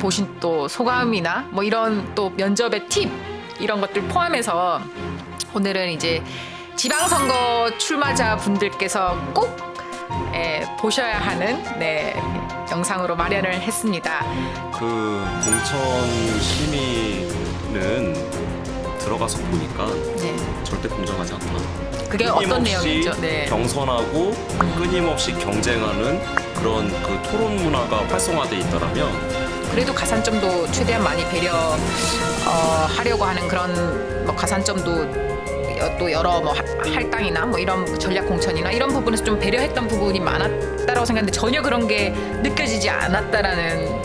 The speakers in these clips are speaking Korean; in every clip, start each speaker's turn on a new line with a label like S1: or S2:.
S1: 보신 또 소감이나 뭐 이런 또 면접의 팁 이런 것들 포함해서 오늘은 이제 지방선거 출마자 분들께서 꼭 보셔야 하는 영상으로 마련을 했습니다.
S2: 그 공천 심의는 들어가서 보니까 절대 공정하지 않다.
S1: 그게 어떤 내용이죠?
S2: 경선하고 끊임없이 경쟁하는 그런 그 토론 문화가 활성화돼 있다라면
S1: 그래도 가산점도 최대한 많이 하려고 하는 그런 뭐 가산점도 또 여러 뭐 할당이나 뭐 이런 전략 공천이나 이런 부분에서 좀 배려했던 부분이 많았다라고 생각했는데 전혀 그런 게 느껴지지 않았다라는.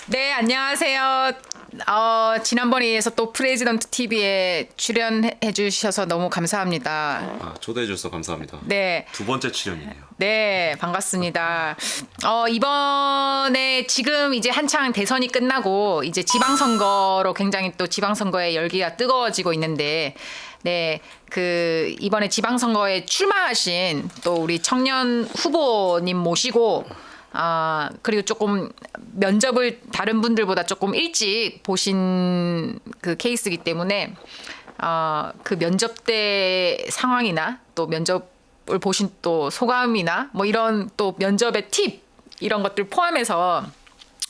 S1: 네, 안녕하세요. 지난번에 이어서 또 프레지던트 TV에 출연해 주셔서 너무 감사합니다.
S2: 초대해 주셔서 감사합니다.
S1: 네.
S2: 두 번째 출연이네요.
S1: 네, 반갑습니다. 이번에 지금 이제 한창 대선이 끝나고 이제 지방선거로 굉장히 또 지방선거의 열기가 뜨거워지고 있는데, 그 이번에 지방선거에 출마하신 또 우리 청년 후보님 모시고 그리고 조금 면접을 다른 분들보다 조금 일찍 보신 그 케이스이기 때문에 그 면접 때 상황이나 또 면접을 보신 또 소감이나 뭐 이런 또 면접의 팁 이런 것들 포함해서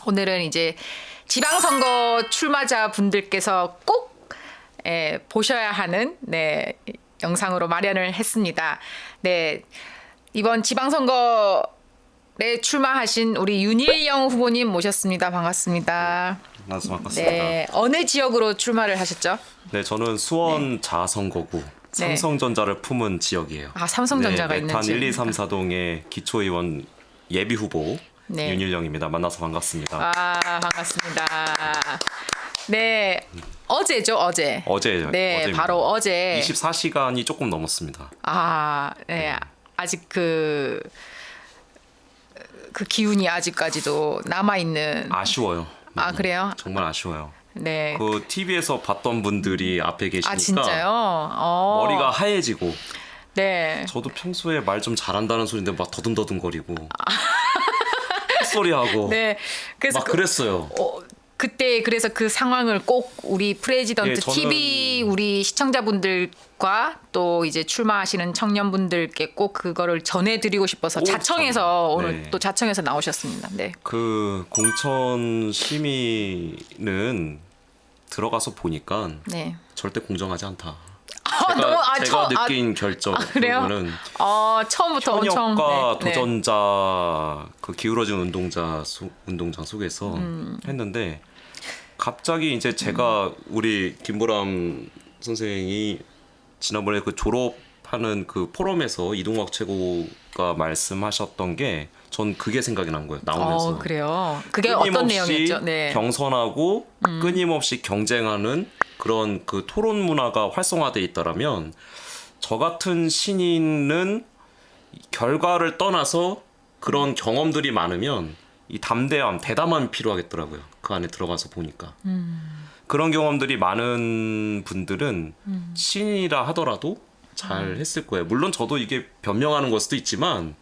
S1: 오늘은 이제 지방선거 출마자 분들께서 꼭 보셔야 하는 영상으로 마련을 했습니다. 이번 지방선거 출마하신 우리 윤일영 후보님 모셨습니다. 반갑습니다.
S2: 반갑습니다.
S1: 어느 지역으로 출마를 하셨죠?
S2: 네, 저는 수원 자선거구 삼성전자를 품은 지역이에요.
S1: 삼성전자가 있는
S2: 메탄
S1: 지역.
S2: 1, 2, 3, 4동의 기초의원 예비 후보 윤일영입니다. 만나서 반갑습니다.
S1: 반갑습니다. 어제죠, 어제.
S2: 어제예요. 어제입니다.
S1: 바로 어제.
S2: 24시간이 조금 넘었습니다.
S1: 아직 그 기운이 아직까지도 남아 있는.
S2: 아쉬워요.
S1: 그래요?
S2: 정말 아쉬워요.
S1: 네.
S2: 그 TV에서 봤던 분들이 앞에 계시니까
S1: 진짜요?
S2: 머리가 하얘지고.
S1: 네.
S2: 저도 평소에 말 좀 잘한다는 소리인데 막 더듬더듬거리고 헛소리하고
S1: 그래서
S2: 막 그랬어요.
S1: 그때 그래서 그 상황을 꼭 우리 프레지던트 TV 우리 시청자분들과 또 이제 출마하시는 청년분들께 꼭 그거를 전해드리고 싶어서 자청해서 오늘 또 자청해서 나오셨습니다.
S2: 그 공천 심의는 들어가서 보니까 절대 공정하지 않다. 제가 느낀 결정은
S1: 처음부터 엄청
S2: 현역과 도전자 그 기울어진 운동장 속에서 했는데 갑자기 이제 제가 우리 김보람 선생이 지난번에 그 졸업하는 그 포럼에서 이동학 최고가 말씀하셨던 게 전 그게 생각이 난 거예요. 나오면서.
S1: 그래요? 그게 어떤 내용이었죠?
S2: 경선하고 끊임없이 경쟁하는 그런 그 토론 문화가 활성화돼 있다라면 저 같은 신인은 결과를 떠나서 그런 경험들이 많으면 이 담대함, 대담함이 필요하겠더라고요. 그 안에 들어가서 보니까. 그런 경험들이 많은 분들은 신인이라 하더라도 잘 했을 거예요. 물론 저도 이게 변명하는 걸 수도 있지만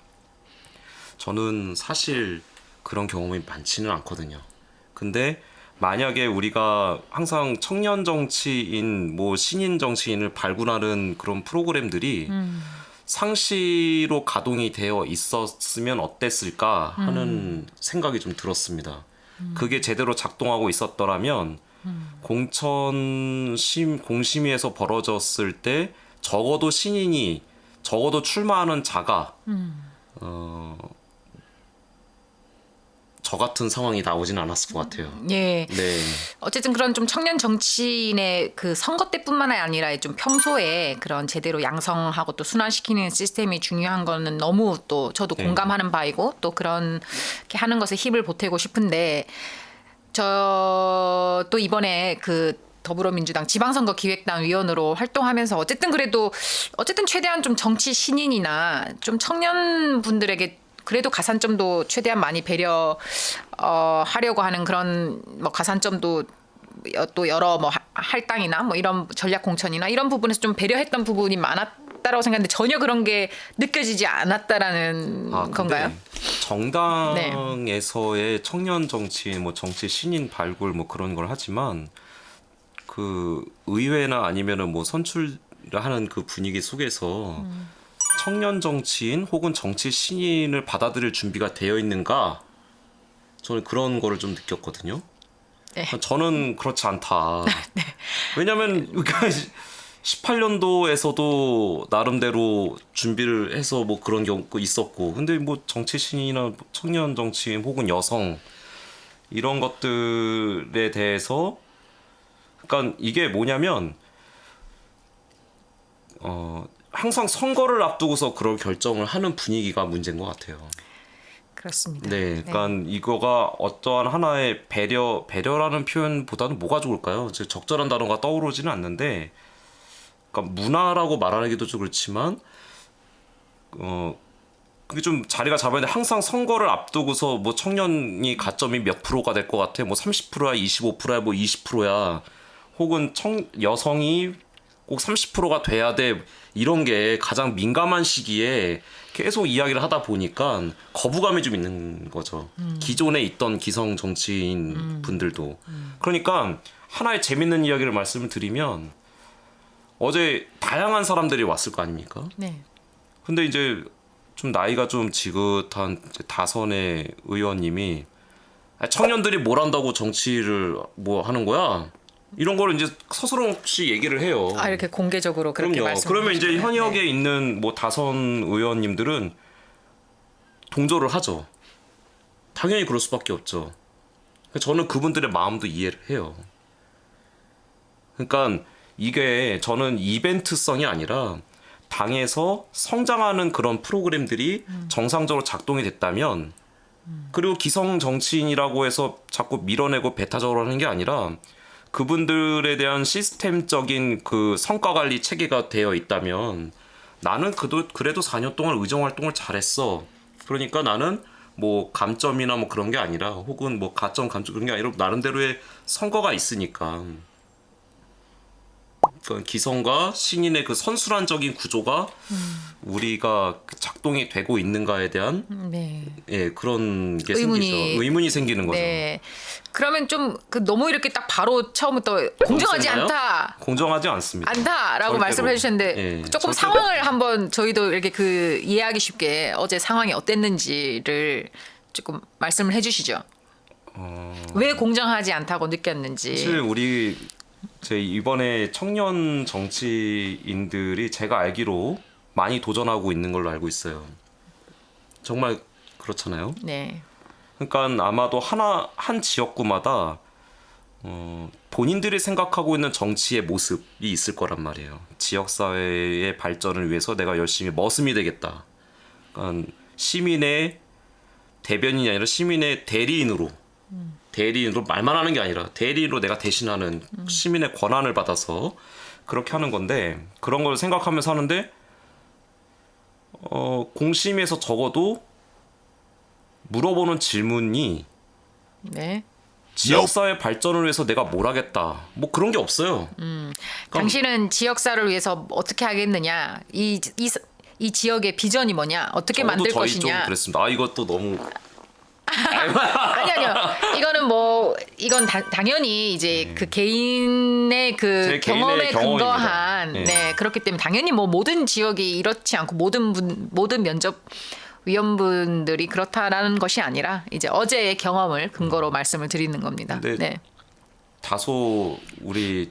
S2: 저는 사실 그런 경험이 많지는 않거든요. 근데 만약에 우리가 항상 청년 정치인, 뭐 신인 정치인을 발굴하는 그런 프로그램들이 상시로 가동이 되어 있었으면 어땠을까 하는 생각이 좀 들었습니다. 그게 제대로 작동하고 있었더라면 공심위에서 벌어졌을 때 적어도 신인이 적어도 출마하는 자가 저 같은 상황이 나오진 않았을 것 같아요.
S1: 어쨌든 그런 좀 청년 정치인의 그 선거 때뿐만 아니라 좀 평소에 그런 제대로 양성하고 또 순환시키는 시스템이 중요한 거는 너무 또 저도 공감하는 바이고 또 그런 게 하는 것에 힘을 보태고 싶은데 저 또 이번에 그 더불어민주당 지방선거 기획단 위원으로 활동하면서 어쨌든 최대한 좀 정치 신인이나 좀 청년분들에게 그래도 가산점도 최대한 많이 하려고 하는 그런 뭐 가산점도 또 여러 뭐 할당이나 뭐 이런 전략 공천이나 이런 부분에서 좀 배려했던 부분이 있었다라고 생각했는데 전혀 그런 게 느껴지지 않았다라는
S2: 근데
S1: 건가요?
S2: 정당에서의 청년 정치인, 뭐 정치 신인 발굴 뭐 그런 걸 하지만 그 의회나 아니면은 뭐 선출하는 그 분위기 속에서 청년 정치인 혹은 정치 신인을 받아들일 준비가 되어 있는가? 저는 그런 거를 좀 느꼈거든요.
S1: 네.
S2: 저는 그렇지 않다. 왜냐면 18년도에서도 나름대로 준비를 해서 뭐 그런 경우가 있었고, 근데 뭐 정치 신인이나 청년 정치인 혹은 여성 이런 것들에 대해서, 그러니까 이게 뭐냐면 항상 선거를 앞두고서 그런 결정을 하는 분위기가 문제인 것 같아요.
S1: 그렇습니다.
S2: 네, 그러니까 이거가 어떠한 하나의 배려라는 표현보다는 뭐가 좋을까요? 적절한 단어가 떠오르지는 않는데, 그러니까 문화라고 말하기도 좀 그렇지만, 그게 좀 자리가 잡아야 돼. 항상 선거를 앞두고서 뭐 청년이 가점이 몇 프로가 될 것 같아? 뭐 30%야, 25%야, 뭐 20%야, 혹은 여성이 꼭 30%가 돼야 돼. 이런 게 가장 민감한 시기에 계속 이야기를 하다 보니까 거부감이 좀 있는 거죠. 기존에 있던 기성 정치인 분들도. 그러니까 하나의 재밌는 이야기를 말씀을 드리면, 어제 다양한 사람들이 왔을 거 아닙니까?
S1: 네.
S2: 근데 이제 좀 나이가 좀 지긋한 이제 다선의 의원님이 청년들이 뭘 한다고 정치를 뭐 하는 거야? 이런 거를 이제 서스럼없이 얘기를 해요.
S1: 이렇게 공개적으로 그렇게
S2: 그럼요.
S1: 말씀.
S2: 그러면 이제 현역에 있는 뭐 다선 의원님들은 동조를 하죠. 당연히 그럴 수밖에 없죠. 저는 그분들의 마음도 이해를 해요. 그러니까 이게 저는 이벤트성이 아니라 당에서 성장하는 그런 프로그램들이 정상적으로 작동이 됐다면, 그리고 기성 정치인이라고 해서 자꾸 밀어내고 배타적으로 하는 게 아니라 그분들에 대한 시스템적인 그 성과 관리 체계가 되어 있다면, 나는 그래도 4년 동안 의정 활동을 잘했어. 그러니까 나는 뭐 감점이나 뭐 그런 게 아니라, 혹은 뭐 가점 감점 그런 게 아니라 나름대로의 선거가 있으니까. 그 기성과 신인의 그 선순환적인 구조가 우리가 작동이 되고 있는가에 대한
S1: 네.
S2: 그런 게
S1: 의문이-
S2: 생기죠. 의문이 생기는 거죠.
S1: 네. 그러면 좀 너무 이렇게 딱 바로 처음부터 공정하지
S2: 세나요?
S1: 않다.
S2: 공정하지 않습니다.
S1: 않다라고
S2: 절대로.
S1: 말씀을 해주셨는데
S2: 예,
S1: 조금
S2: 절대로.
S1: 상황을 한번 저희도 이렇게 그 이해하기 쉽게 어제 상황이 어땠는지를 조금 말씀을 해주시죠. 왜 공정하지 않다고 느꼈는지.
S2: 사실 제 이번에 청년 정치인들이 제가 알기로 많이 도전하고 있는 걸로 알고 있어요. 정말 그렇잖아요.
S1: 네.
S2: 그러니까 아마도 한 지역구마다 본인들이 생각하고 있는 정치의 모습이 있을 거란 말이에요. 지역사회의 발전을 위해서 내가 열심히 머슴이 되겠다. 그러니까 시민의 대변인이 아니라 시민의 대리인으로 말만 하는 게 아니라 대리인으로 내가 대신하는 시민의 권한을 받아서 그렇게 하는 건데, 그런 걸 생각하면서 하는데 공심에서 적어도 물어보는 질문이
S1: 네.
S2: 지역사회 발전을 위해서 내가 뭘 하겠다, 뭐 그런 게 없어요.
S1: 당신은 지역사를 위해서 어떻게 하겠느냐? 이 지역의 비전이 뭐냐? 어떻게
S2: 저도
S1: 만들
S2: 저희 좀
S1: 것이냐?
S2: 그랬습니다. 이것도 너무
S1: 아니요. 이건 당연히 이제 그 개인의 그
S2: 제
S1: 경험에
S2: 개인의 경험입니다.
S1: 근거한
S2: 네.
S1: 네. 그렇기 때문에 당연히 뭐 모든 지역이 이렇지 않고 모든 면접 위원분들이 그렇다라는 것이 아니라 이제 어제의 경험을 근거로 말씀을 드리는 겁니다.
S2: 근데
S1: 네.
S2: 다소 우리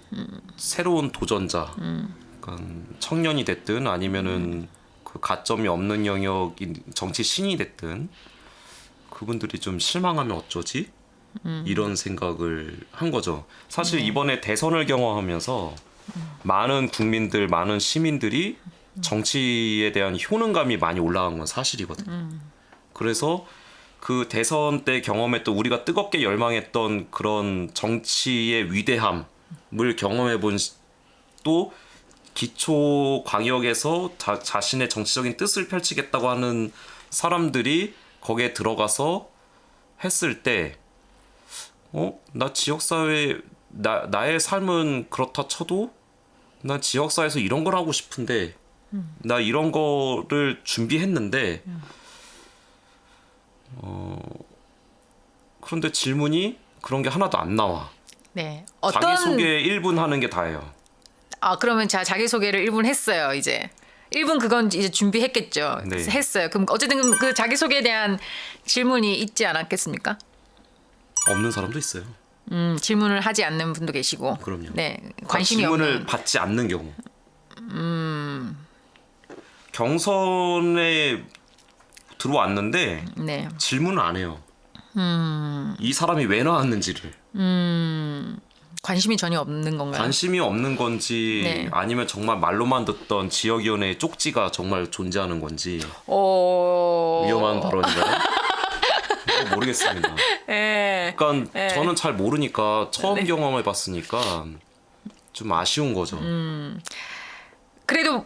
S2: 새로운 도전자, 그러니까 청년이 됐든 아니면은 그 가점이 없는 영역인 정치 신이 됐든 그분들이 좀 실망하면 어쩌지? 이런 생각을 한 거죠. 사실 이번에 대선을 경험하면서 많은 국민들, 많은 시민들이 정치에 대한 효능감이 많이 올라간 건 사실이거든요. 그래서 그 대선 때 경험했던, 우리가 뜨겁게 열망했던 그런 정치의 위대함을 경험해 본 또 기초 광역에서 자신의 정치적인 뜻을 펼치겠다고 하는 사람들이 거기에 들어가서 했을 때, 나 지역사회, 나의 삶은 그렇다 쳐도 나 지역사회에서 이런 걸 하고 싶은데 나 이런 거를 준비했는데 그런데 질문이 그런 게 하나도 안 나와.
S1: 네.
S2: 자기소개 1분 하는 게 다예요.
S1: 그러면 자 자기소개를 1분 했어요, 이제. 1분 그건 이제 준비했겠죠.
S2: 네.
S1: 했어요. 그럼 어쨌든 그 자기소개에 대한 질문이 있지 않았겠습니까?
S2: 없는 사람도 있어요.
S1: 질문을 하지 않는 분도 계시고.
S2: 그럼요.
S1: 네. 관심이
S2: 질문을
S1: 없는.
S2: 받지 않는 경우. 경선에 들어왔는데
S1: 네.
S2: 질문을 안 해요. 이 사람이 왜 나왔는지를.
S1: 관심이 전혀 없는 건가요?
S2: 관심이 없는 건지
S1: 네.
S2: 아니면 정말 말로만 듣던 지역위원회의 쪽지가 정말 존재하는 건지 위험한 발언인가요? 모르겠습니다.
S1: 예.
S2: 그러니까 저는 잘 모르니까 처음 경험해 봤으니까 좀 아쉬운 거죠.
S1: 그래도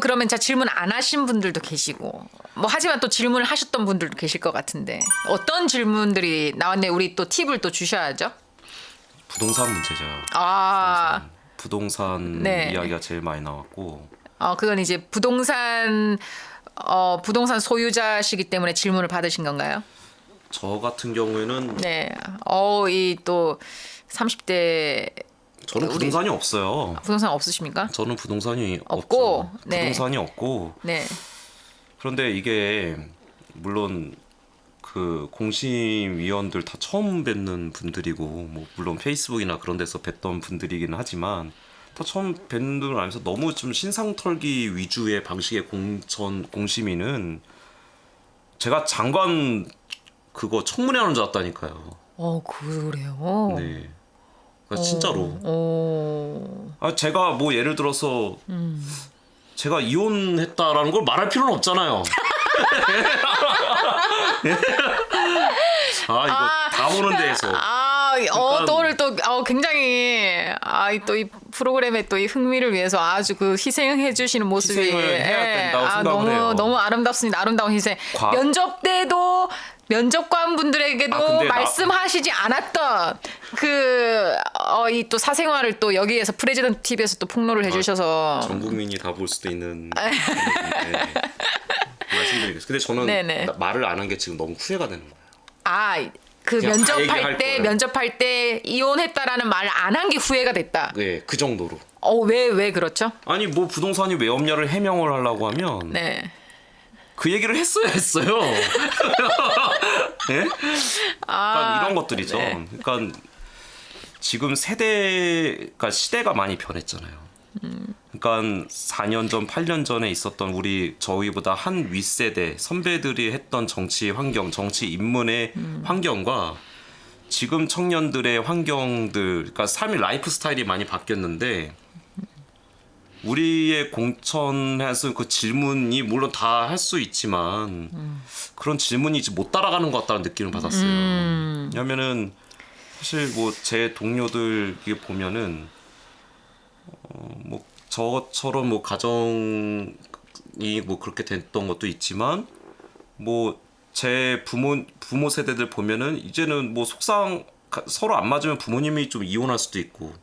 S1: 그러면 자 질문 안 하신 분들도 계시고 뭐 하지만 또 질문을 하셨던 분들도 계실 것 같은데 어떤 질문들이 나왔네. 우리 또 팁을 또 주셔야죠.
S2: 부동산 문제죠. 부동산
S1: 네.
S2: 이야기가 제일 많이 나왔고.
S1: 그건 이제 부동산 소유자시기 때문에 질문을 받으신 건가요?
S2: 저 같은 경우에는
S1: 네. 이 또 30대
S2: 저는 부동산이 없어요.
S1: 부동산 없으십니까?
S2: 저는 부동산이
S1: 없고,
S2: 없죠.
S1: 네.
S2: 부동산이 없고.
S1: 네.
S2: 그런데 이게 물론 그 공심위원들 다 처음 뵙는 분들이고 뭐 물론 페이스북이나 그런 데서 뵀던 분들이긴 하지만 다 처음 뵙는 분들 아니면서 너무 좀 신상 털기 위주의 방식의 공심위는 제가 장관 그거 청문회 하는 줄 알았다니까요.
S1: 그래요?
S2: 네. 그러니까 진짜로.
S1: 오.
S2: 제가 뭐 예를 들어서 제가 이혼했다라는 걸 말할 필요는 없잖아요. 이거 다 보는 데에서.
S1: 또 오늘 또 굉장히 또 이 프로그램의 또 이 흥미를 위해서 아주 그 희생해 주시는 모습이
S2: 희생을 해야 된다고 생각을 해요.
S1: 너무 아름답습니다. 아름다운 희생. 면접 때도 면접관 분들에게도
S2: 근데
S1: 말씀하시지 않았던 이 또 사생활을 또 여기에서 프레지던트 TV에서 또 폭로를 해주셔서
S2: 전 국민이 다 볼 수도 있는 말씀드리겠습니다. 근데 저는
S1: 네네.
S2: 말을 안 한 게 지금 너무 후회가 되는 거예요. 그냥 다 얘기할 거예요.
S1: 면접할 때 이혼했다라는 말을 안 한 게 후회가 됐다.
S2: 네, 그 정도로.
S1: 왜 그렇죠?
S2: 아니 뭐 부동산이 왜 없냐를 해명을 하려고 하면
S1: 네.
S2: 그 얘기를 했어야 했어요. 네? 그러니까 이런 것들이죠.
S1: 네.
S2: 그러니까 지금 그러니까 시대가 많이 변했잖아요. 그러니까 4년 전, 8년 전에 있었던 저희보다 한 윗세대 선배들이 했던 정치 환경, 정치 입문의 환경과 지금 청년들의 환경들, 그러니까 삶의 라이프 스타일이 많이 바뀌었는데 우리의 공천에서 그 질문이 물론 다 할 수 있지만 그런 질문이 이제 못 따라가는 것 같다는 느낌을 받았어요. 왜냐면은 사실 뭐 제 동료들 보면은 뭐 저처럼 뭐 가정이 뭐 그렇게 됐던 것도 있지만 뭐 제 부모 세대들 보면은 이제는 뭐 속상 서로 안 맞으면 부모님이 좀 이혼할 수도 있고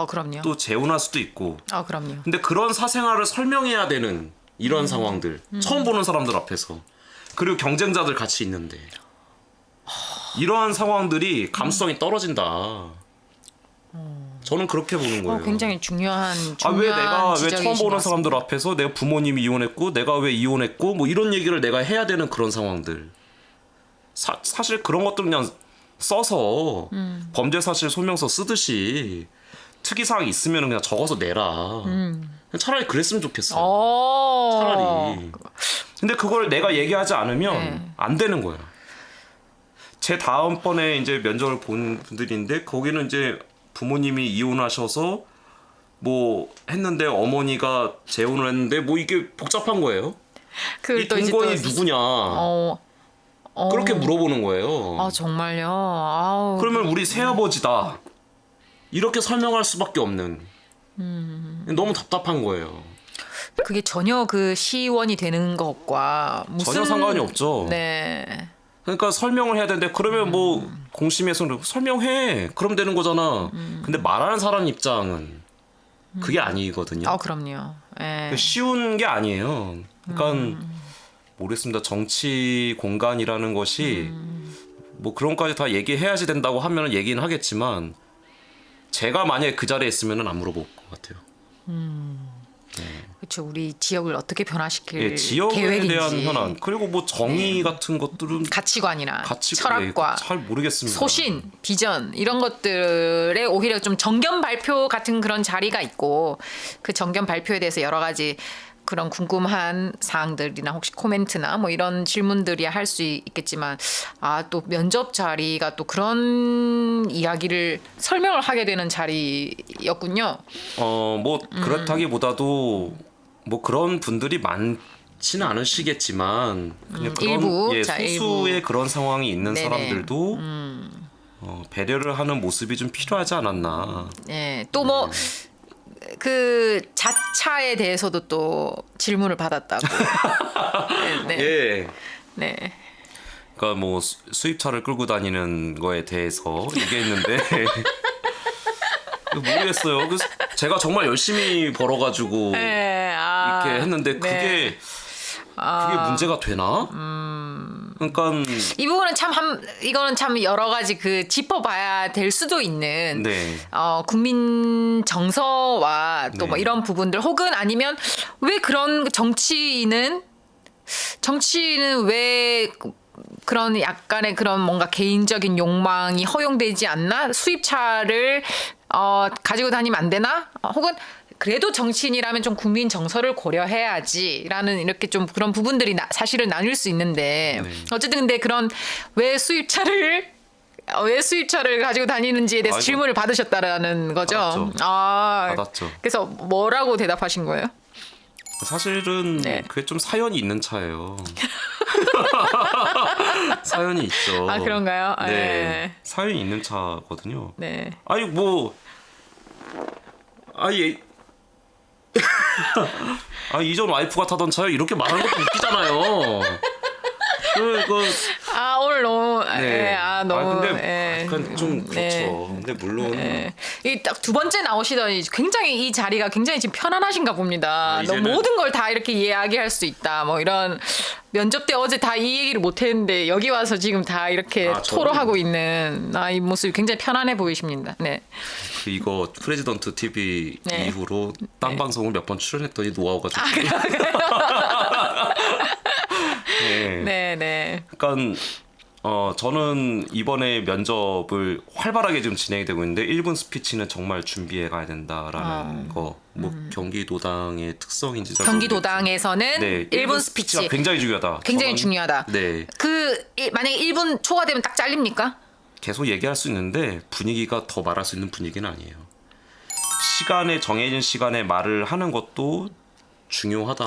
S1: 그럼요.
S2: 또 재혼할 수도 있고.
S1: 그럼요.
S2: 근데 그런 사생활을 설명해야 되는 이런 상황들 처음 보는 사람들 앞에서 그리고 경쟁자들 같이 있는데 이러한 상황들이 감수성이 떨어진다. 저는 그렇게 보는 거예요.
S1: 굉장히 중요한
S2: 왜 내가 왜 처음
S1: 지적이신 것
S2: 보는
S1: 같습니다.
S2: 사람들 앞에서 내가 부모님이 이혼했고 내가 왜 이혼했고 뭐 이런 얘기를 내가 해야 되는 그런 상황들. 사실 그런 것들 그냥 써서 범죄 사실 소명서 쓰듯이 특이 사항이 있으면 그냥 적어서 내라. 차라리 그랬으면 좋겠어. 차라리. 근데 그걸 내가 얘기하지 않으면 안 되는 거야. 제 다음번에 이제 면접을 본 분들인데 거기는 이제 부모님이 이혼하셔서 뭐 했는데 어머니가 재혼을 했는데 뭐 이게 복잡한 거예요. 이 동거인이 누구냐. 그렇게 물어보는 거예요.
S1: 정말요?
S2: 그러면 우리 새아버지다. 이렇게 설명할 수밖에 없는. 너무 답답한 거예요.
S1: 그게 전혀 그 시원이 되는 것과 무슨
S2: 전혀 상관이 없죠.
S1: 네.
S2: 그러니까 설명을 해야 되는데 그러면 뭐 공심에서는 설명해. 그럼 되는 거잖아. 근데 말하는 사람 입장은 그게 아니거든요.
S1: 그럼요. 예.
S2: 쉬운 게 아니에요. 그러니까 모르겠습니다. 정치 공간이라는 것이 뭐 그런 것까지 다 얘기해야지 된다고 하면 얘기는 하겠지만 제가 만약에 그 자리에 있으면 안 물어볼 것 같아요.
S1: 그렇죠. 우리 지역을 어떻게 변화시킬
S2: 예, 지역에
S1: 계획인지
S2: 대한 현안 그리고 뭐 정의 같은 것들은
S1: 가치관이나
S2: 가치관,
S1: 철학과
S2: 잘 모르겠습니다.
S1: 소신, 비전 이런 것들에 오히려 좀 정견 발표 같은 그런 자리가 있고 그 정견 발표에 대해서 여러 가지 그런 궁금한 사항들이나 혹시 코멘트나 뭐 이런 질문들이 할 수 있겠지만 또 면접 자리가 또 그런 이야기를 설명을 하게 되는 자리였군요.
S2: 뭐 그렇다기보다도 뭐 그런 분들이 많지는 않으시겠지만 그냥 그런
S1: 일부,
S2: 예,
S1: 자,
S2: 소수의
S1: 일부.
S2: 그런 상황이 있는
S1: 네네.
S2: 사람들도 배려를 하는 모습이 좀 필요하지 않았나.
S1: 예, 또 뭐 그 자차에 대해서도 또 질문을 받았다고. 네, 네.
S2: 예.
S1: 네.
S2: 그러니까 뭐 수입차를 끌고 다니는 거에 대해서 얘기했는데 모르겠어요. 제가 정말 열심히 벌어가지고
S1: 네,
S2: 이렇게 했는데 그게 문제가 되나? 그러니까
S1: 이 부분은 이거는 참 여러 가지 그 짚어봐야 될 수도 있는
S2: 네.
S1: 국민 정서와 또 뭐
S2: 네.
S1: 이런 부분들 혹은 아니면 왜 그런 정치인은 왜 그런 약간의 그런 뭔가 개인적인 욕망이 허용되지 않나? 수입차를 가지고 다니면 안 되나? 혹은 그래도 정치인이라면 좀 국민 정서를 고려해야지라는 이렇게 좀 그런 부분들이 사실은 나뉠 수 있는데
S2: 네.
S1: 어쨌든 근데 그런 왜 수입차를 가지고 다니는지에 대해서
S2: 아이고.
S1: 질문을 받으셨다라는 거죠.
S2: 받았죠.
S1: 아,
S2: 받았죠.
S1: 그래서 뭐라고 대답하신 거예요?
S2: 사실은
S1: 네.
S2: 그게 좀 사연이 있는 차예요. 사연이 있죠.
S1: 아, 그런가요?
S2: 네.
S1: 네.
S2: 사연이 있는 차거든요.
S1: 네.
S2: 아니 뭐 이전 와이프가 타던 차요 이렇게 말하는 것도 웃기잖아요.
S1: 오늘 너무
S2: 네.
S1: 너무
S2: 근데 약간 좀 그렇죠.
S1: 네.
S2: 근데 물론
S1: 이 딱 두 번째 나오시더니 굉장히 이 자리가 굉장히 지금 편안하신가 봅니다. 너
S2: 이제는-
S1: 모든 걸 다 이렇게 이야기할 수 있다. 뭐 이런 면접 때 어제 다 이 얘기를 못 했는데 여기 와서 지금 다 이렇게
S2: 저는-
S1: 토로하고 있는 이 모습이 굉장히 편안해 보이십니다. 네.
S2: 이거 프레지던트 TV
S1: 네.
S2: 이후로 딴 방송을 몇 번 출연했더니 노하우가 좀 네.
S1: 네, 네.
S2: 그러니까 저는 이번에 면접을 활발하게 지금 진행이 되고 있는데 1분 스피치는 정말 준비해 가야 된다라는 거. 뭐 경기도당의 특성인지 잘
S1: 경기도당에서는
S2: 모르겠는데
S1: 1분 스피치
S2: 굉장히 중요하다.
S1: 굉장히
S2: 저는-
S1: 중요하다.
S2: 네.
S1: 만약에 1분 초과되면 딱 잘립니까?
S2: 계속 얘기할 수 있는데 분위기가 더 말할 수 있는 분위기는 아니에요. 정해진 시간에 말을 하는 것도 중요하다.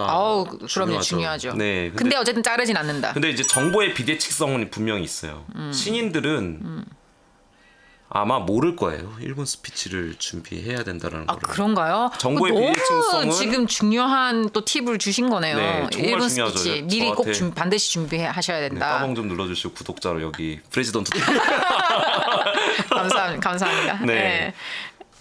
S1: 그럼요, 중요하죠.
S2: 네.
S1: 근데 어쨌든 자르진 않는다.
S2: 근데 이제 정보의 비대칭성은 분명히 있어요. 신인들은 아마 모를 거예요. 1분 스피치를 준비해야 된다는 거를.
S1: 그런가요?
S2: 정보의
S1: 너무
S2: 비대칭성은-
S1: 지금 중요한 또 팁을 주신 거네요.
S2: 네, 정말
S1: 1분
S2: 중요하죠.
S1: 스피치 미리 꼭
S2: 저한테-
S1: 반드시 준비하셔야
S2: 네,
S1: 된다.
S2: 따봉 좀 눌러주시고 구독자로 여기 프레지던트
S1: 감사합니다.
S2: 네.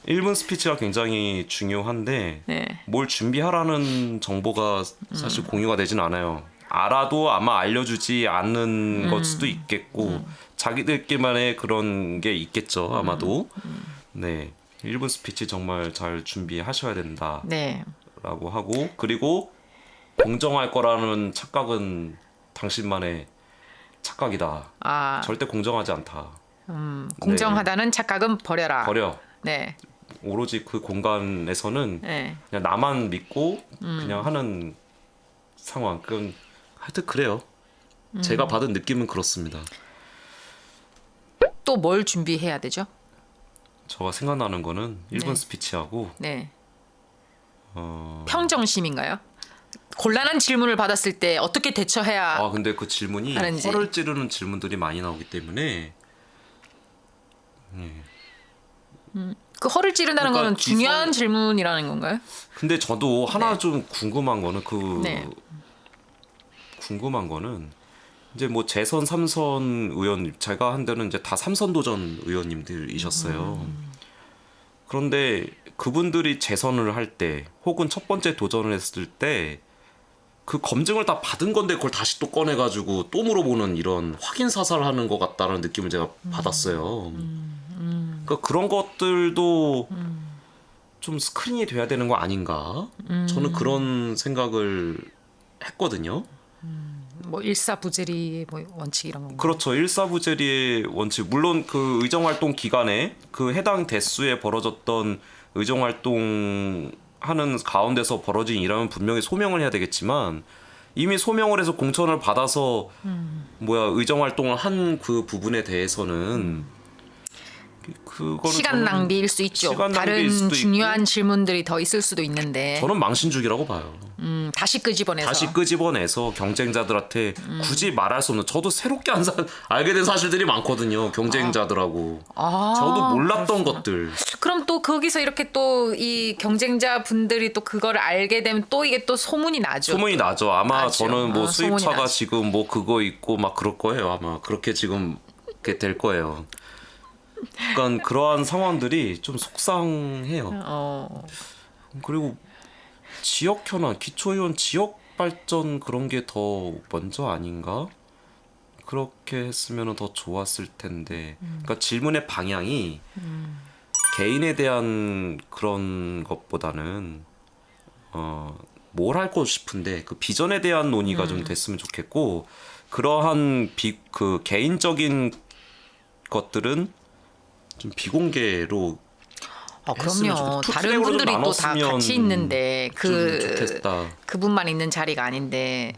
S2: 1분 스피치가 굉장히 중요한데
S1: 네.
S2: 뭘 준비하라는 정보가 사실 공유가 되진 않아요. 알아도 아마 알려주지 않는 걸 수도 있겠고 자기들끼만의 그런 게 있겠죠 아마도. 네, 1분 스피치 정말 잘 준비하셔야 된다라고
S1: 네.
S2: 하고 그리고 공정할 거라는 착각은 당신만의 착각이다. 절대 공정하지 않다.
S1: 공정하다는 착각은 버려라.
S2: 버려.
S1: 네.
S2: 오로지 그 공간에서는
S1: 네.
S2: 그냥 나만 믿고 그냥 하는 상황. 그건 하여튼 그래요. 제가 받은 느낌은 그렇습니다.
S1: 또 뭘 준비해야 되죠?
S2: 저가 생각나는 거는 1분
S1: 네.
S2: 스피치하고
S1: 네. 평정심인가요? 곤란한 질문을 받았을 때 어떻게 대처해야
S2: 근데 그 질문이
S1: 하는지.
S2: 허를 찌르는 질문들이 많이 나오기 때문에
S1: 그 허를 찌른다는
S2: 그러니까
S1: 거는 중요한 질문이라는 건가요?
S2: 근데 저도 하나
S1: 네.
S2: 좀 궁금한 거는
S1: 네.
S2: 궁금한 거는 이제 뭐 재선 3선 의원 제가 한 데는 이제 다 3선 도전 의원님들이셨어요. 그런데 그분들이 재선을 할 때 혹은 첫 번째 도전을 했을 때 그 검증을 다 받은 건데 그걸 다시 또 꺼내가지고 또 물어보는 이런 확인 사살하는 것 같다라는 느낌을 제가 받았어요. 그러니까 그런 것들도 좀 스크린이 돼야 되는 거 아닌가? 저는 그런 생각을 했거든요.
S1: 뭐 일사부재리 뭐 원칙 이런 거.
S2: 그렇죠. 일사부재리의 원칙. 물론 그 의정활동 기간에 그 해당 대수에 벌어졌던 의정활동 하는 가운데서 벌어진 일하면 분명히 소명을 해야 되겠지만 이미 소명을 해서 공천을 받아서 의정활동을 한 그 부분에 대해서는 그거는
S1: 시간 낭비일 수 있죠.
S2: 시간
S1: 다른
S2: 낭비일 수도
S1: 중요한
S2: 있고,
S1: 질문들이 더 있을 수도 있는데
S2: 저는 망신주기라고 봐요.
S1: 다시 끄집어내서
S2: 다시 끄집어내서 경쟁자들한테 굳이 말할 수 없는, 저도 새롭게 알게 된 사실들이 많거든요. 경쟁자들하고 저도 몰랐던 것들.
S1: 그럼 또 거기서 이렇게 또 이 경쟁자 분들이 또 그거를 알게 되면 또 이게 또 소문이 나죠.
S2: 소문이 나죠. 아마
S1: 나죠.
S2: 저는 뭐
S1: 소문이
S2: 수입차가
S1: 나죠.
S2: 지금 뭐 그거 있고 막 그럴 거예요. 아마 그렇게 지금 이렇게 될 거예요. 그러니까 그러한 상황들이 좀 속상해요. 그리고 지역 현안, 기초의원 지역 발전 그런 게 더 먼저 아닌가? 그렇게 했으면 더 좋았을 텐데. 그러니까 질문의 방향이 개인에 대한 그런 것보다는 뭘 하고 싶은데 그 비전에 대한 논의가 좀 됐으면 좋겠고, 그러한 그 개인적인 것들은 좀 비공개로 했으면
S1: 그럼요.
S2: 좋겠다. 투
S1: 다른
S2: 트랙으로 좀
S1: 분들이 또 다
S2: 나눴으면
S1: 같이 있는데
S2: 좀 좋겠다.
S1: 그분만 있는 자리가 아닌데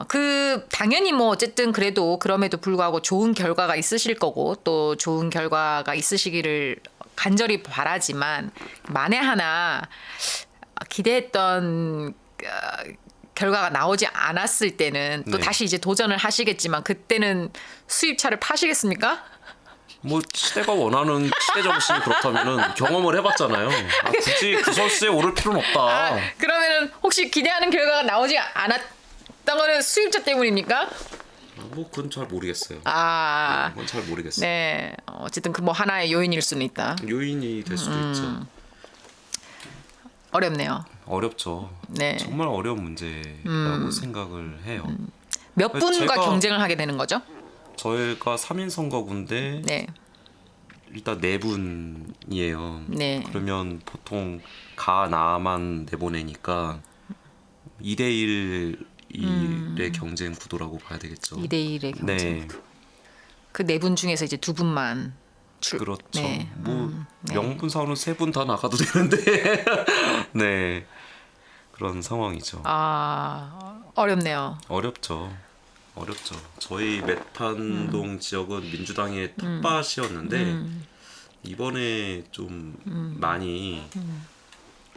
S1: 그 당연히 뭐 어쨌든 그래도 그럼에도 불구하고 좋은 결과가 있으실 거고 또 좋은 결과가 있으시기를 간절히 바라지만 만에 하나 기대했던 결과가 나오지 않았을 때는 또
S2: 네.
S1: 다시 이제 도전을 하시겠지만 그때는 수입차를 파시겠습니까?
S2: 뭐 시대가 원하는 시대 정신이 그렇다면은 경험을 해봤잖아요. 굳이 그 설수에 오를 필요는 없다.
S1: 그러면은 혹시 기대하는 결과가 나오지 않았던 거는 수입차 때문입니까?
S2: 뭐 그건 잘 모르겠어요. 그건 잘 모르겠어요.
S1: 네. 어쨌든 그 뭐 하나의 요인일 수는 있다.
S2: 요인이 될 수도 있죠.
S1: 어렵네요.
S2: 어렵죠.
S1: 네.
S2: 정말 어려운 문제라고 생각을 해요.
S1: 몇 분과
S2: 제가-
S1: 경쟁을 하게 되는 거죠?
S2: 저희가 3인 선거구인데
S1: 네.
S2: 일단 4분이에요.
S1: 네.
S2: 그러면 보통 가 나만 내보내니까 2대1의 경쟁 구도라고 봐야 되겠죠.
S1: 2대1의 경쟁.
S2: 네.
S1: 그 네 분 중에서 이제 두 분만
S2: 그렇죠.
S1: 네.
S2: 뭐 명분상으로는 3분 다 나가도 되는데 네. 그런 상황이죠.
S1: 어렵네요.
S2: 어렵죠. 저희 메탄동 지역은 민주당의 텃밭이었는데 이번에 좀 많이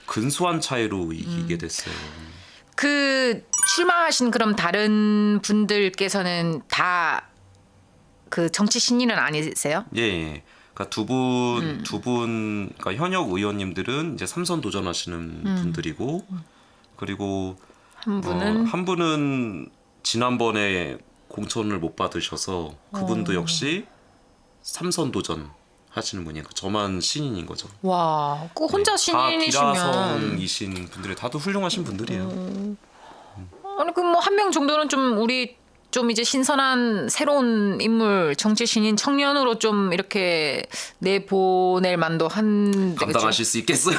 S2: 근소한 차이로 이기게 됐어요.
S1: 그 출마하신 그럼 다른 분들께서는 다 그 정치 신인은 아니세요?
S2: 예. 그러니까 두 분, 그러니까 현역 의원님들은 이제 3선 도전하시는 분들이고, 그리고 한 분은 지난번에 공천을 못 받으셔서 그분도 역시 3선 도전 하시는 분이에요. 저만 신인인 거죠.
S1: 와, 그 혼자
S2: 다
S1: 신인이시면
S2: 비라성이신 분들이 다들 훌륭하신 분들이에요.
S1: 아니 그 뭐 한 명 정도는 좀 우리 좀 이제 신선한 새로운 인물 정치 신인 청년으로 좀 이렇게 내보낼 만도 한
S2: 감당하실 수 있겠어요?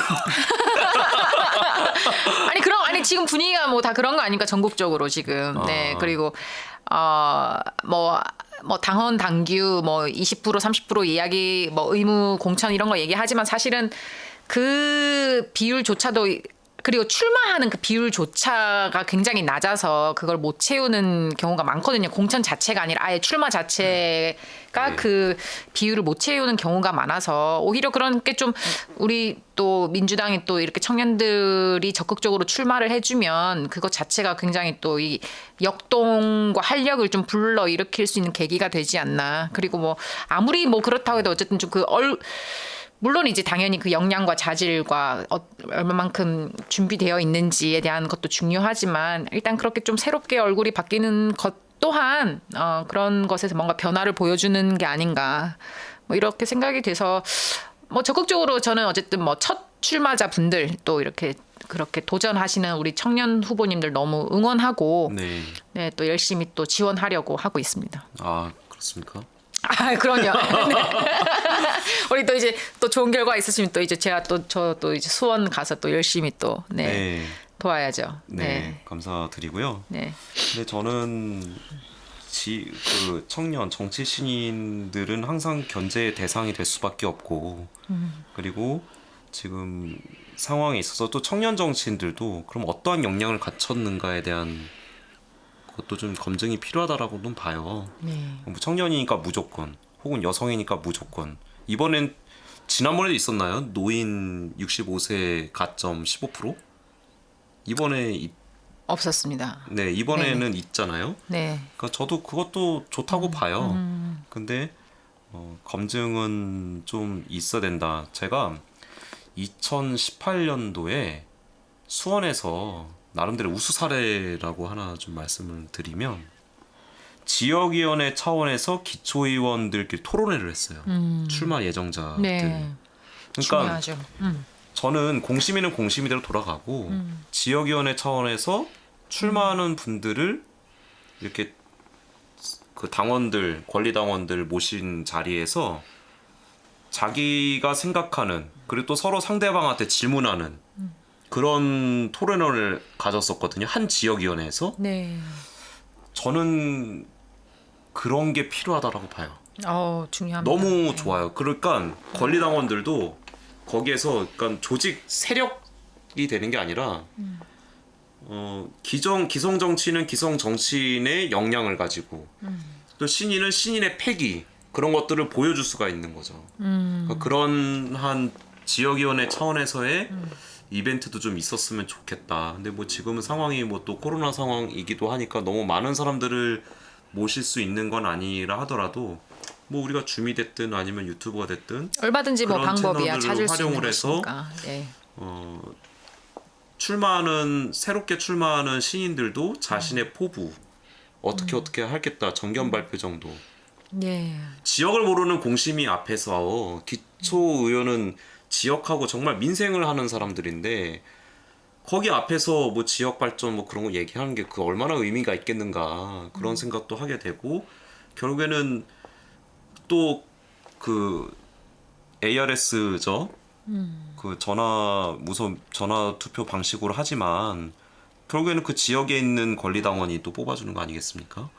S1: 아니 지금 분위기가 뭐 다 그런 거 아닙니까 전국적으로 지금. 네. 그리고 뭐 당헌 당규 뭐 20% 30% 이야기 뭐 의무 공천 이런 거 얘기하지만 사실은 그 비율조차도 그리고 출마하는 그 비율조차가 굉장히 낮아서 그걸 못 채우는 경우가 많거든요. 공천 자체가 아니라 아예 출마 자체가
S2: 네.
S1: 그 비율을 못 채우는 경우가 많아서 오히려 그런 게 좀 우리 또 민주당이 또 이렇게 청년들이 적극적으로 출마를 해주면 그것 자체가 굉장히 또 이 역동과 활력을 좀 불러일으킬 수 있는 계기가 되지 않나. 그리고 뭐 아무리 뭐 그렇다고 해도 어쨌든 좀 물론 이제 당연히 그 역량과 자질과 얼마만큼 준비되어 있는지에 대한 것도 중요하지만 일단 그렇게 좀 새롭게 얼굴이 바뀌는 것 또한 그런 것에서 뭔가 변화를 보여주는 게 아닌가 뭐 이렇게 생각이 돼서 뭐 적극적으로 저는 어쨌든 뭐 첫 출마자 분들 또 이렇게 그렇게 도전하시는 우리 청년 후보님들 너무 응원하고
S2: 네.
S1: 네, 또 열심히 또 지원하려고 하고 있습니다.
S2: 아, 그렇습니까?
S1: 아, 그럼요. 네. 우리 또 이제 또 좋은 결과 있으시면 또 이제 제가 또 저 또 이제 수원 가서 또 열심히 또 네,
S2: 네.
S1: 도와야죠.
S2: 네.
S1: 네.
S2: 감사드리고요.
S1: 네.
S2: 근데 저는 그 청년 정치 신인들은 항상 견제의 대상이 될 수밖에 없고 그리고 지금 상황에 있어서 또 청년 정치인들도 그럼 어떠한 역량을 갖췄는가에 대한 것도 좀 검증이 필요하다라고는 봐요.
S1: 네.
S2: 뭐 청년이니까 무조건 혹은 여성이니까 무조건 이번엔 지난번에도 있었나요? 노인 65세 가점 15%? 이번에
S1: 없었습니다.
S2: 네 이번에는 있잖아요.
S1: 네.
S2: 그러니까 저도 그것도 좋다고 봐요. 근데 검증은 좀 있어야 된다. 제가 2018년도에 수원에서 나름대로 우수 사례라고 하나 좀 말씀을 드리면 지역위원회 차원에서 기초의원들끼리 토론회를 했어요. 출마 예정자들.
S1: 네.
S2: 그러니까
S1: 중요하죠.
S2: 저는 공심위는 공심위대로 돌아가고 지역위원회 차원에서 출마하는 분들을 이렇게 그 당원들, 권리당원들 모신 자리에서 자기가 생각하는 그리고 또 서로 상대방한테 질문하는 그런 토론회를 가졌었거든요. 한 지역위원회에서.
S1: 네.
S2: 저는 그런 게 필요하다라고 봐요.
S1: 중요합니다.
S2: 너무
S1: 네.
S2: 좋아요. 그러니까 권리당원들도 거기에서 그러니까 조직 세력이 되는 게 아니라 기성 정치인은 기성 정치인의 역량을 가지고 또 신인은 신인의 패기 그런 것들을 보여줄 수가 있는 거죠. 그러니까 그런 한 지역위원회 차원에서의 이벤트도 좀 있었으면 좋겠다. 근데 뭐 지금은 상황이 뭐 또 코로나 상황이기도 하니까 너무 많은 사람들을 모실 수 있는 건 아니라 하더라도 뭐 우리가 줌이 됐든 아니면 유튜브가 됐든
S1: 얼마든지 뭐
S2: 그런
S1: 방법이야
S2: 채널들을
S1: 찾을 수 있는
S2: 활용을 해서
S1: 것이니까. 네.
S2: 새롭게 출마하는 신인들도 자신의 포부 어떻게 하겠다 정견 발표 정도.
S1: 네.
S2: 지역을 모르는 공심위 앞에서 기초 의원은 지역하고 정말 민생을 하는 사람들인데 거기 앞에서 뭐 지역 발전 뭐 그런 거 얘기하는 게 그 얼마나 의미가 있겠는가 그런 생각도 하게 되고 결국에는 또 그 ARS죠. 그 전화 투표 방식으로 하지만 결국에는 그 지역에 있는 권리당원이 또 뽑아주는 거 아니겠습니까?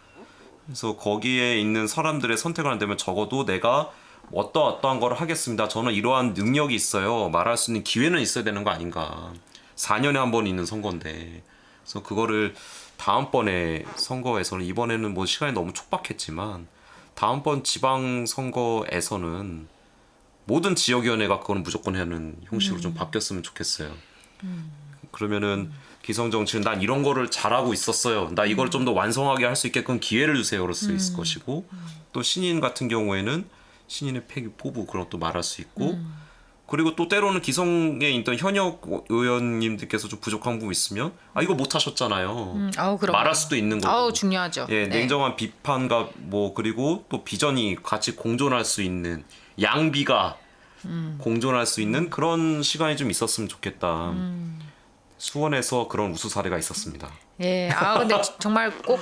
S2: 그래서 거기에 있는 사람들의 선택을 한다면 적어도 내가 어떠한 거를 하겠습니다. 저는 이러한 능력이 있어요. 말할 수 있는 기회는 있어야 되는 거 아닌가. 4년에 한 번 있는 선거인데. 그래서 그거를 다음번에 선거에서는 이번에는 뭐 시간이 너무 촉박했지만 다음번 지방선거에서는 모든 지역위원회가 그거는 무조건 하는 형식으로 좀 바뀌었으면 좋겠어요. 그러면은 기성정치는 난 이런 거를 잘하고 있었어요. 나 이걸 좀 더 완성하게 할 수 있게끔 기회를 주세요. 그럴 수 있을 것이고 또 신인 같은 경우에는 신인의 패기 포부 그런 것도 말할 수 있고 그리고 또 때로는 기성에 있던 현역 의원님들께서 좀 부족한 부분이 있으면 이거 못 하셨잖아요.
S1: 그럼
S2: 말할 수도 있는 거고.
S1: 중요하죠.
S2: 예,
S1: 네.
S2: 냉정한 비판과 뭐 그리고 또 비전이 같이 공존할 수 있는 양비가 공존할 수 있는 그런 시간이 좀 있었으면 좋겠다. 수원에서 그런 우수 사례가 있었습니다.
S1: 예, 근데 정말 꼭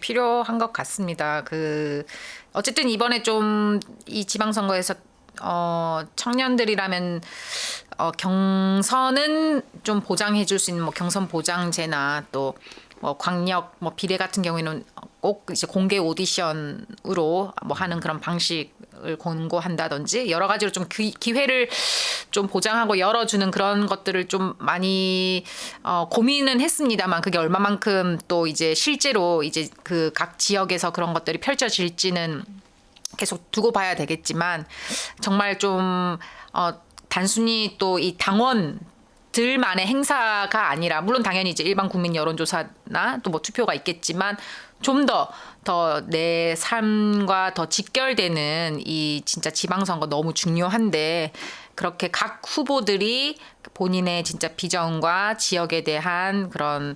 S1: 필요한 것 같습니다. 어쨌든 이번에 좀 이 지방선거에서 청년들이라면 경선은 좀 보장해줄 수 있는 뭐 경선 보장제나 또 뭐 광역 뭐 비례 같은 경우에는 꼭 이제 공개 오디션으로 뭐 하는 그런 방식을 권고한다든지 여러 가지로 좀 기회를 좀 보장하고 열어주는 그런 것들을 좀 많이 고민은 했습니다만 그게 얼마만큼 또 이제 실제로 이제 그 각 지역에서 그런 것들이 펼쳐질지는 계속 두고 봐야 되겠지만 정말 좀 단순히 또 이 당원들만의 행사가 아니라 물론 당연히 이제 일반 국민 여론조사나 또 뭐 투표가 있겠지만 좀 더 내 삶과 더 직결되는 이 진짜 지방선거 너무 중요한데 그렇게 각 후보들이 본인의 진짜 비전과 지역에 대한 그런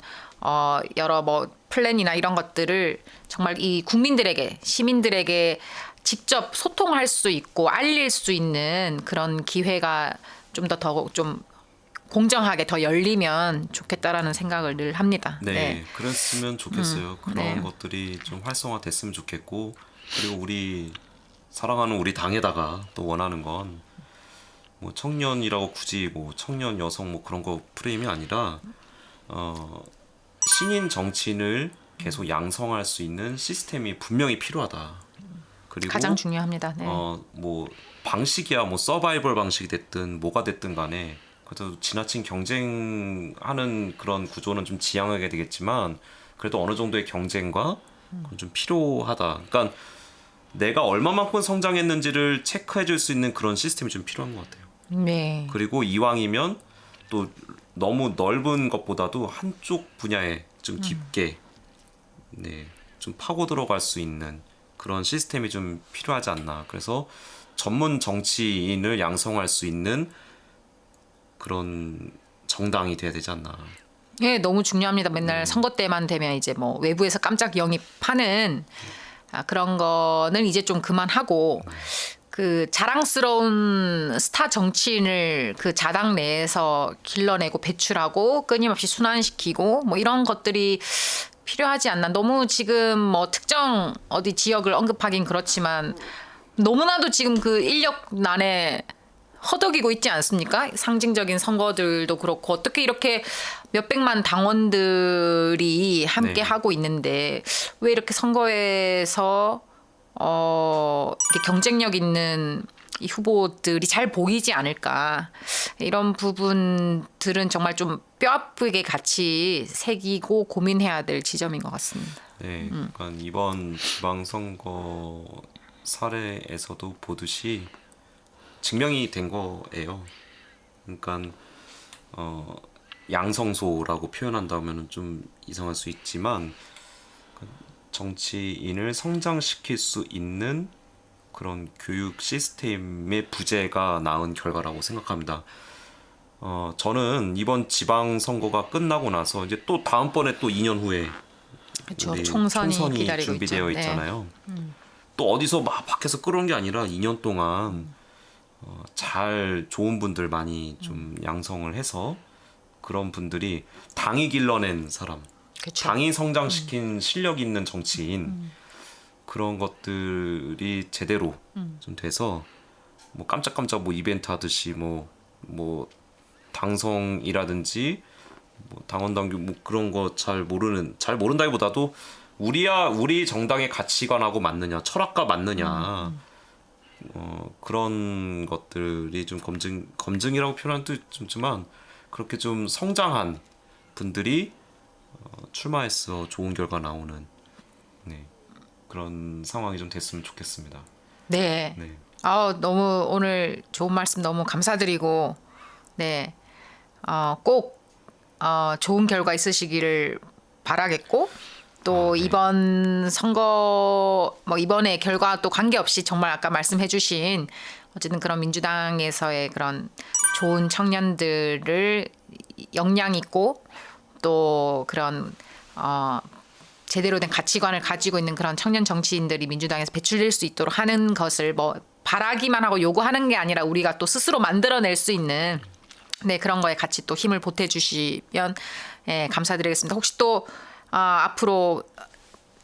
S1: 여러 뭐 플랜이나 이런 것들을 정말 이 국민들에게 시민들에게 직접 소통할 수 있고 알릴 수 있는 그런 기회가 좀 좀 공정하게 더 열리면 좋겠다라는 생각을 늘 합니다.
S2: 네, 그랬으면 좋겠어요. 그런
S1: 네.
S2: 것들이 좀 활성화됐으면 좋겠고, 그리고 우리 사랑하는 우리 당에다가 또 원하는 건 뭐 청년이라고 굳이 뭐 청년 여성 뭐 그런 거 프레임이 아니라 신인 정치인을 계속 양성할 수 있는 시스템이 분명히 필요하다. 그리고
S1: 가장 중요합니다. 네.
S2: 뭐 방식이야 뭐 서바이벌 방식이 됐든 뭐가 됐든 간에 그래도 지나친 경쟁하는 그런 구조는 좀 지양하게 되겠지만 그래도 어느 정도의 경쟁과 그건 좀 필요하다. 그러니까 내가 얼마만큼 성장했는지를 체크해 줄 수 있는 그런 시스템이 좀 필요한 것 같아요.
S1: 네.
S2: 그리고 이왕이면 또 너무 넓은 것보다도 한쪽 분야에 좀 깊게 좀 파고 들어갈 수 있는 그런 시스템이 좀 필요하지 않나. 그래서 전문 정치인을 양성할 수 있는 그런 정당이 돼야 되지 않나.
S1: 예, 너무 중요합니다. 맨날 선거 때만 되면 이제 뭐 외부에서 깜짝 영입하는 그런 거는 이제 좀 그만하고 그 자랑스러운 스타 정치인을 그 자당 내에서 길러내고 배출하고 끊임없이 순환시키고 뭐 이런 것들이 필요하지 않나. 너무 지금 뭐 특정 어디 지역을 언급하긴 그렇지만 너무나도 지금 그 인력난에 허덕이고 있지 않습니까? 상징적인 선거들도 그렇고 어떻게 이렇게 몇백만 당원들이 함께
S2: 네.
S1: 하고 있는데 왜 이렇게 선거에서 이렇게 경쟁력 있는 이 후보들이 잘 보이지 않을까. 이런 부분들은 정말 좀 뼈아프게 같이 새기고 고민해야 될 지점인 것 같습니다.
S2: 네, 그러니까 이번 지방선거 사례에서도 보듯이 증명이 된 거예요. 그러니까 양성소라고 표현한다면 좀 이상할 수 있지만 정치인을 성장시킬 수 있는 그런 교육 시스템의 부재가 낳은 결과라고 생각합니다. 저는 이번 지방선거가 끝나고 나서 이제 또 다음번에 또 2년 후에
S1: 그렇죠.
S2: 우리
S1: 총선이 기다리고
S2: 준비되어
S1: 있죠.
S2: 있잖아요. 또 어디서 막 밖에서 끌어온 게 아니라 2년 동안 잘 좋은 분들 많이 좀 양성을 해서 그런 분들이 당이 길러낸 사람,
S1: 그렇죠.
S2: 당이 성장시킨 실력 있는 정치인 그런 것들이 제대로 좀 돼서 뭐 깜짝깜짝 뭐 이벤트 하듯이 뭐 당성이라든지 뭐 당원 당규 뭐 그런 거 잘 모른다기보다도 우리 정당의 가치관하고 맞느냐, 철학과 맞느냐. 그런 것들이 좀 검증이라고 표현하는 뜻 좀지만 그렇게 좀 성장한 분들이 출마해서 좋은 결과 나오는 그런 상황이 좀 됐으면 좋겠습니다.
S1: 네.
S2: 네.
S1: 너무 오늘 좋은 말씀 너무 감사드리고 네. 꼭 좋은 결과 있으시기를 바라겠고 또
S2: 네.
S1: 이번 선거 뭐 이번에 결과 또 관계없이 정말 아까 말씀해주신 어쨌든 그런 민주당에서의 그런 좋은 청년들을 역량 있고 또 그런 제대로 된 가치관을 가지고 있는 그런 청년 정치인들이 민주당에서 배출될 수 있도록 하는 것을 뭐 바라기만 하고 요구하는 게 아니라 우리가 또 스스로 만들어낼 수 있는 그런 거에 같이 또 힘을 보태주시면 감사드리겠습니다. 혹시 또 앞으로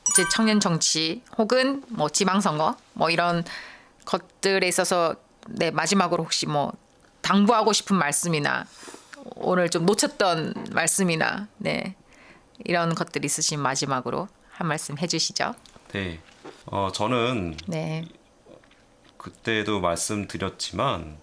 S1: 이제 청년 정치 혹은 뭐 지방선거 뭐 이런 것들에 있어서 마지막으로 혹시 뭐 당부하고 싶은 말씀이나 오늘 좀 놓쳤던 말씀이나 이런 것들 있으시면 마지막으로 한 말씀 해주시죠.
S2: 네. 저는
S1: 네.
S2: 그때도 말씀드렸지만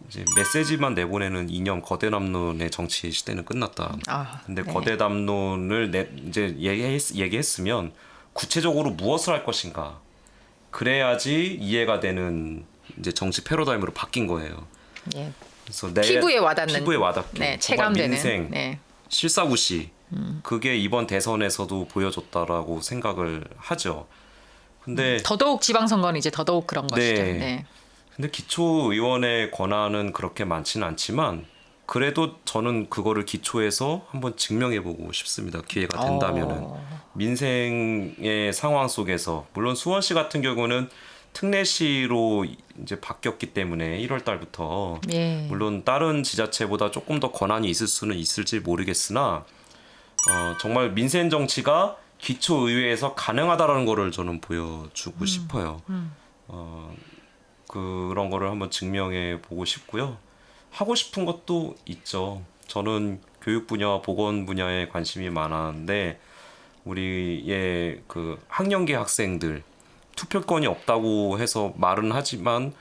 S2: 이제 메시지만 내보내는 이념 거대 담론의 정치 시대는 끝났다. 근데 거대 담론을 이제 얘기했으면 구체적으로 무엇을 할 것인가. 그래야지 이해가 되는 이제 정치 패러다임으로 바뀐 거예요.
S1: 예.
S2: 그래서
S1: 피부에 와닿는,
S2: 피부에 와닿게
S1: 체감되는,
S2: 민생, 실사구시 그게 이번 대선에서도 보여줬다라고 생각을 하죠. 근데
S1: 더더욱 지방선거는 이제 더더욱 그런 것이죠.
S2: 근데 기초의원의 권한은 그렇게 많지는 않지만 그래도 저는 그거를 기초해서 한번 증명해보고 싶습니다. 기회가 된다면은 민생의 상황 속에서 물론 수원시 같은 경우는 특례시로 이제 바뀌었기 때문에 1월 달부터
S1: 예.
S2: 물론 다른 지자체보다 조금 더 권한이 있을 수는 있을지 모르겠으나 정말 민생 정치가 기초의회에서 가능하다라는 거를 저는 보여주고 싶어요. 그런 거를 한번 증명해 보고 싶고요. 하고 싶은 것도 있죠. 저는 교육 분야와 보건 분야에 관심이 많았는데 우리의 그 학령기 학생들 투표권이 없다고 해서 말은 하지만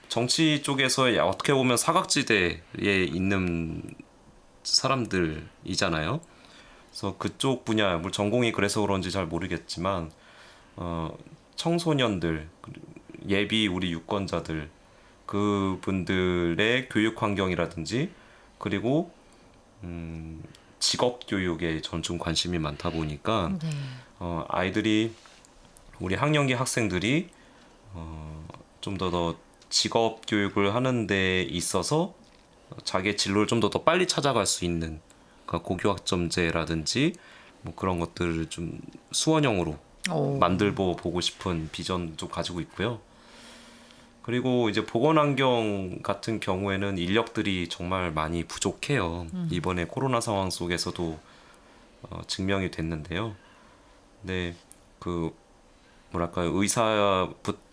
S2: 정치 쪽에서 어떻게 보면 사각지대에 있는 사람들이잖아요. 그래서 그쪽 분야, 뭐 전공이 그래서 그런지 잘 모르겠지만 청소년들, 예비 우리 유권자들 그분들의 교육 환경이라든지 그리고 직업 교육에 전 좀 관심이 많다 보니까 아이들이 우리 학령기 학생들이 좀 더 직업 교육을 하는 데 있어서 자기의 진로를 좀 더 빨리 찾아갈 수 있는 그러니까 고교학점제라든지 뭐 그런 것들을 좀 수원형으로 만들어 보고 싶은 비전도 가지고 있고요. 그리고 이제 보건환경 같은 경우에는 인력들이 정말 많이 부족해요. 이번에 코로나 상황 속에서도 증명이 됐는데요. 근데 그 뭐랄까요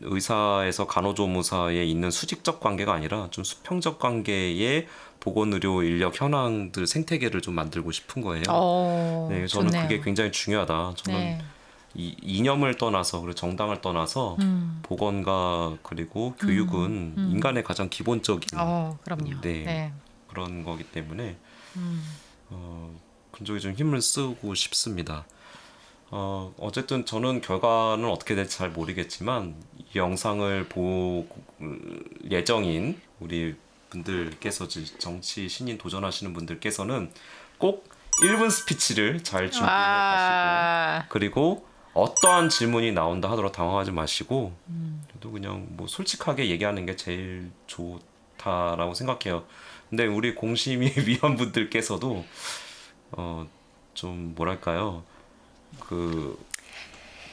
S2: 의사에서 간호조무사에 있는 수직적 관계가 아니라 좀 수평적 관계의 보건의료 인력 현황들 생태계를 좀 만들고 싶은 거예요. 네, 저는
S1: 좋네요.
S2: 그게 굉장히 중요하다. 저는
S1: 네.
S2: 이 이념을 떠나서 그리고 정당을 떠나서 보건과 그리고 교육은 인간의 가장 기본적인
S1: 그럼요.
S2: 네,
S1: 네.
S2: 그런 거기 때문에 그쪽에 좀 힘을 쓰고 싶습니다. 어쨌든 저는 결과는 어떻게 될지 잘 모르겠지만 이 영상을 볼 예정인 우리 분들께서 정치 신인 도전하시는 분들께서는 꼭 1분 스피치를 잘 준비해 가시고 그리고 어떠한 질문이 나온다 하더라도 당황하지 마시고 그래도 그냥 뭐 솔직하게 얘기하는 게 제일 좋다라고 생각해요. 근데 우리 공심위 위원분들께서도 좀 뭐랄까요 그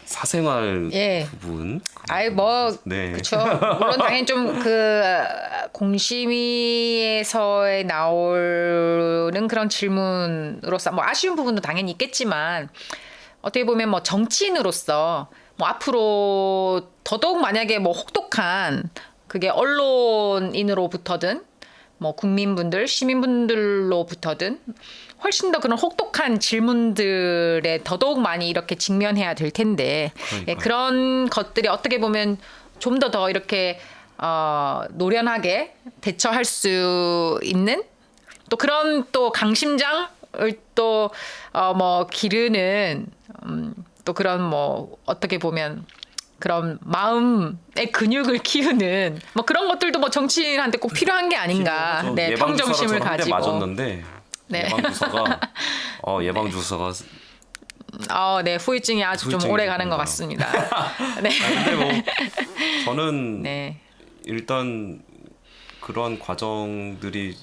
S2: 사생활
S1: 예.
S2: 부분
S1: 아이 뭐
S2: 네.
S1: 그렇죠. 물론 당연히 좀 그 공심위에서 나오는 그런 질문으로서 뭐 아쉬운 부분도 당연히 있겠지만 어떻게 보면 뭐 정치인으로서 뭐 앞으로 더더욱 만약에 뭐 혹독한 그게 언론인으로부터든 뭐 국민분들, 시민분들로부터든 훨씬 더 그런 혹독한 질문들에 더더욱 많이 이렇게 직면해야 될 텐데 예, 그런 것들이 어떻게 보면 좀 더 이렇게 노련하게 대처할 수 있는 또 그런 또 강심장을 또 뭐 기르는 또 그런 뭐 어떻게 보면 그런 마음의 근육을 키우는 뭐 그런 것들도 뭐 정치인한테 꼭 필요한 게 아닌가. 네, 평정심을 가지고.
S2: 맞았는데
S1: 네.
S2: 예방주사가
S1: 네, 후유증이 아주 좀 오래 가는 것 같습니다. 네.
S2: 근데 뭐 저는
S1: 네.
S2: 일단 그런 과정들이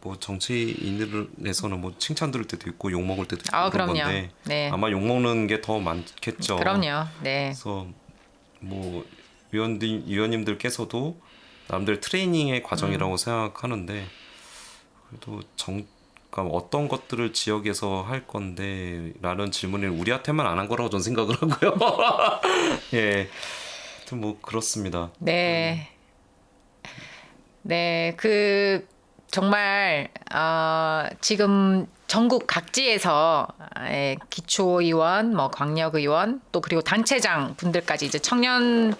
S2: 뭐 정치인들에서는 뭐 칭찬 들을 때도 있고 욕 먹을 때도 있고 그런
S1: 그럼요.
S2: 건데
S1: 네.
S2: 아마 욕 먹는 게 더 많겠죠.
S1: 그럼요. 네.
S2: 그래서 뭐 위원님들께서도 남들 트레이닝의 과정이라고 생각하는데 그래도 그러니까 어떤 것들을 지역에서 할 건데라는 질문을 우리한테만 안 한 거라고 저는 생각을 하고요. 예, 하여튼 뭐 그렇습니다.
S1: 네. 네, 그 정말 지금 전국 각지에서 기초의원, 뭐 광역의원 또 그리고 단체장 분들까지 이제 청년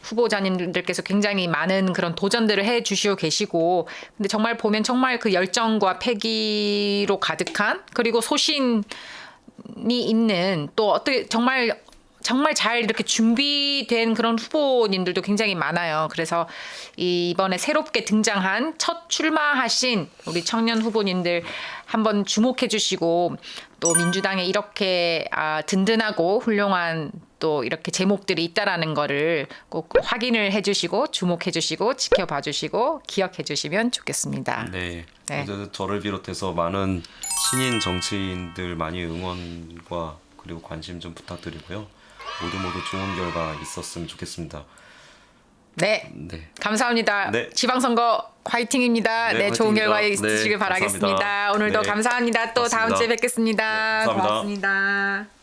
S1: 후보자님들께서 굉장히 많은 그런 도전들을 해 주시고 계시고 근데 정말 보면 정말 그 열정과 패기로 가득한 그리고 소신이 있는 또 어떻게 정말 잘 이렇게 준비된 그런 후보님들도 굉장히 많아요. 그래서 이번에 새롭게 등장한 첫 출마하신 우리 청년 후보님들 한번 주목해 주시고 또 민주당에 이렇게 든든하고 훌륭한 또 이렇게 제목들이 있다라는 거를 꼭 확인을 해주시고 주목해주시고 지켜봐주시고 기억해주시면 좋겠습니다.
S2: 네.
S1: 네.
S2: 저를 비롯해서 많은 신인 정치인들 많이 응원과 그리고 관심 좀 부탁드리고요. 모두 좋은 결과 있었으면 좋겠습니다.
S1: 네.
S2: 네.
S1: 감사합니다.
S2: 네.
S1: 지방선거 화이팅입니다.
S2: 네,
S1: 네, 좋은
S2: 화이팅입니다.
S1: 결과
S2: 네,
S1: 있으시길 바라겠습니다.
S2: 감사합니다.
S1: 오늘도
S2: 네.
S1: 감사합니다. 또 다음
S2: 고맙습니다.
S1: 주에 뵙겠습니다.
S2: 네, 감사합니다.
S1: 고맙습니다.